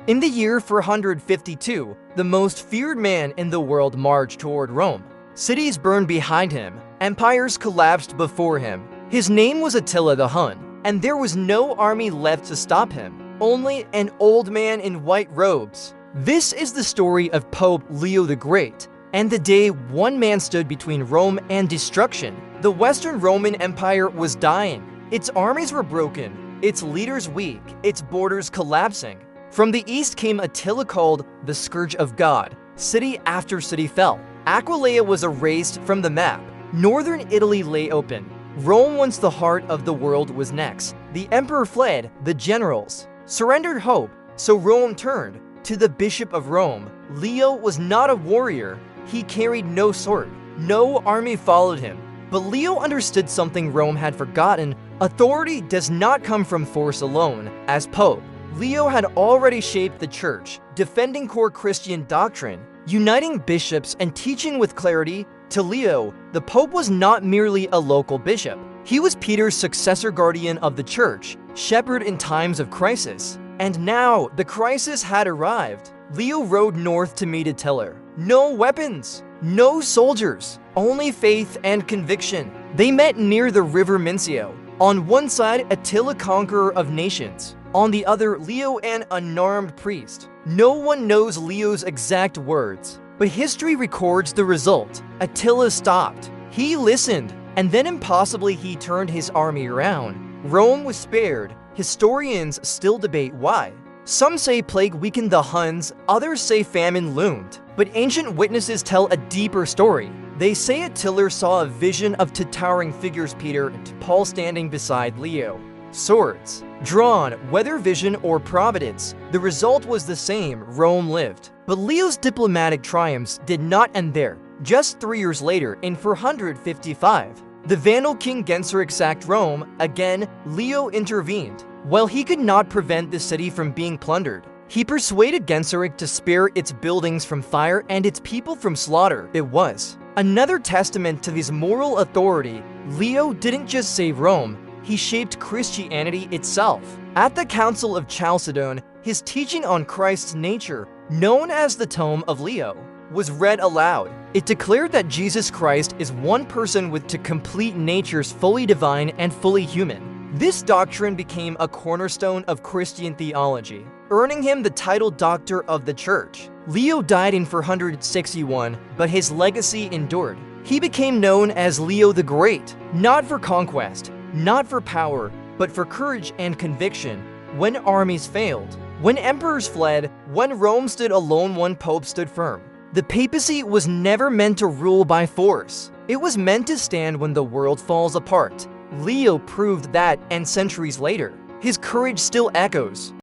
In the year 452, the most feared man in the world marched toward Rome. Cities burned behind him, empires collapsed before him. His name was Attila the Hun, and there was no army left to stop him, only an old man in white robes. This is the story of Pope Leo the Great, and the day one man stood between Rome and destruction. The Western Roman Empire was dying. Its armies were broken, its leaders weak, its borders collapsing. From the east came Attila, called the Scourge of God. City after city fell. Aquileia was erased from the map. Northern Italy lay open. Rome, once the heart of the world, was next. The emperor fled, the generals surrendered hope, so Rome turned to the Bishop of Rome. Leo was not a warrior. He carried no sword. No army followed him. But Leo understood something Rome had forgotten. Authority does not come from force alone. As Pope, Leo had already shaped the church, defending core Christian doctrine, uniting bishops and teaching with clarity. To Leo, the Pope was not merely a local bishop. He was Peter's successor, guardian of the church, shepherd in times of crisis. And now, the crisis had arrived. Leo rode north to meet Attila. No weapons, no soldiers, only faith and conviction. They met near the river Mincio. On one side, Attila, conqueror of nations. On the other, Leo, an unarmed priest. No one knows Leo's exact words, but history records the result. Attila stopped. He listened, and then impossibly he turned his army around. Rome was spared. Historians still debate why. Some say plague weakened the Huns, others say famine loomed. But ancient witnesses tell a deeper story. They say Attila saw a vision of two towering figures, Peter and Paul, standing beside Leo. Swords drawn, whether vision or providence, the result was the same: Rome lived. But Leo's diplomatic triumphs did not end there. Just 3 years later, in 455, the Vandal king Genseric sacked Rome. Again, Leo intervened. While he could not prevent the city from being plundered, he persuaded Genseric to spare its buildings from fire and its people from slaughter. It was another testament to his moral authority. Leo didn't just save Rome, he shaped Christianity itself. At the Council of Chalcedon, his teaching on Christ's nature, known as the Tome of Leo, was read aloud. It declared that Jesus Christ is one person with two complete natures, fully divine and fully human. This doctrine became a cornerstone of Christian theology, earning him the title Doctor of the Church. Leo died in 461, but his legacy endured. He became known as Leo the Great, not for conquest, not for power, but for courage and conviction. When armies failed, when emperors fled, when Rome stood alone, one pope stood firm. The papacy was never meant to rule by force. It was meant to stand when the world falls apart. Leo proved that, and centuries later, his courage still echoes.